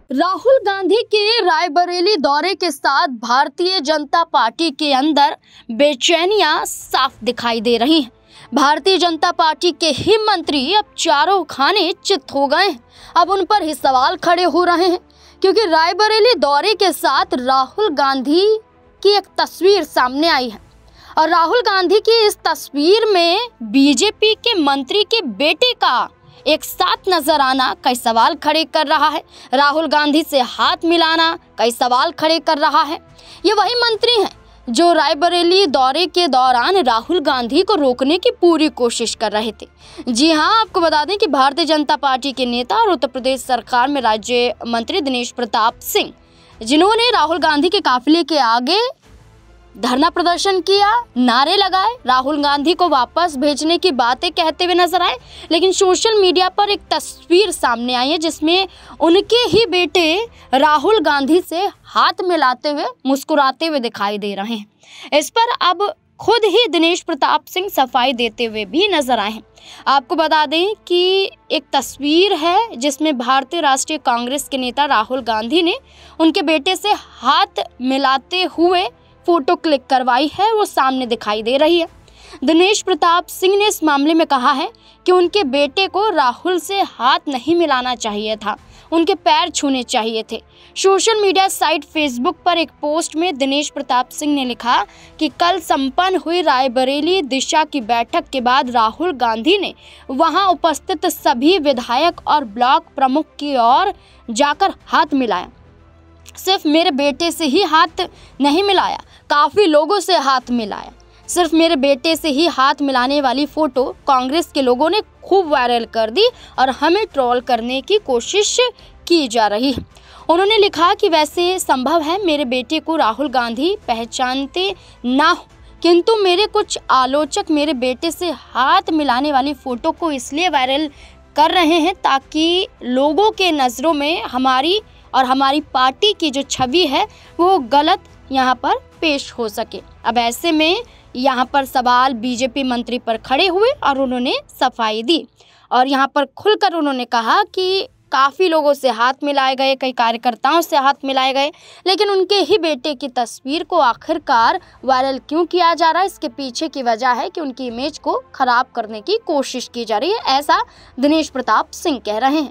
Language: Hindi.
राहुल गांधी के रायबरेली दौरे के साथ भारतीय जनता पार्टी के अंदर बेचैनियां साफ दिखाई दे रही हैं। भारतीय जनता पार्टी के ही मंत्री अब चारों खाने चित हो गए हैं। अब उन पर ही सवाल खड़े हो रहे हैं, क्योंकि रायबरेली दौरे के साथ राहुल गांधी की एक तस्वीर सामने आई है और राहुल गांधी की इस तस्वीर में बीजेपी के मंत्री के बेटे का एक साथ नजर आना कई सवाल खड़े कर रहा है। राहुल गांधी से हाथ मिलाना कई सवाल खड़े कर रहा है। ये वही मंत्री हैं जो रायबरेली दौरे के दौरान राहुल गांधी को रोकने की पूरी कोशिश कर रहे थे। जी हां, आपको बता दें कि भारतीय जनता पार्टी के नेता और उत्तर प्रदेश सरकार में राज्य मंत्री दिनेश प्रताप सिंह, जिन्होंने राहुल गांधी के काफिले के आगे धरना प्रदर्शन किया, नारे लगाए, राहुल गांधी को वापस भेजने की बातें कहते हुए नजर आए। लेकिन सोशल मीडिया पर एक तस्वीर सामने आई है जिसमें उनके ही बेटे राहुल गांधी से हाथ मिलाते हुए मुस्कुराते हुए दिखाई दे रहे हैं। इस पर अब खुद ही दिनेश प्रताप सिंह सफाई देते हुए भी नजर आए हैं। आपको बता दें कि एक तस्वीर है जिसमें भारतीय राष्ट्रीय कांग्रेस के नेता राहुल गांधी ने उनके बेटे से हाथ मिलाते हुए फोटो क्लिक करवाई है, वो सामने दिखाई दे रही है। दिनेश प्रताप सिंह ने इस मामले में कहा है कि उनके बेटे को राहुल से हाथ नहीं मिलाना चाहिए था, उनके पैर छूने चाहिए थे। सोशल मीडिया साइट फेसबुक पर एक पोस्ट में दिनेश प्रताप सिंह ने लिखा कि कल संपन्न हुई रायबरेली दिशा की बैठक के बाद राहुल गांधी ने वहां उपस्थित सभी विधायक और ब्लॉक प्रमुख की ओर जाकर हाथ मिलाया। सिर्फ मेरे बेटे से ही हाथ नहीं मिलाया, काफ़ी लोगों से हाथ मिलाया। सिर्फ मेरे बेटे से ही हाथ मिलाने वाली फ़ोटो कांग्रेस के लोगों ने खूब वायरल कर दी और हमें ट्रोल करने की कोशिश की जा रही है। उन्होंने लिखा कि वैसे संभव है मेरे बेटे को राहुल गांधी पहचानते ना हो, किंतु मेरे कुछ आलोचक मेरे बेटे से हाथ मिलाने वाली फ़ोटो को इसलिए वायरल कर रहे हैं ताकि लोगों के नज़रों में हमारी और हमारी पार्टी की जो छवि है वो गलत यहाँ पर पेश हो सके। अब ऐसे में यहाँ पर सवाल बीजेपी मंत्री पर खड़े हुए और उन्होंने सफाई दी और यहाँ पर खुलकर उन्होंने कहा कि काफ़ी लोगों से हाथ मिलाए गए, कई कार्यकर्ताओं से हाथ मिलाए गए, लेकिन उनके ही बेटे की तस्वीर को आखिरकार वायरल क्यों किया जा रहा है, इसके पीछे की वजह है कि उनकी इमेज को खराब करने की कोशिश की जा रही है, ऐसा दिनेश प्रताप सिंह कह रहे हैं।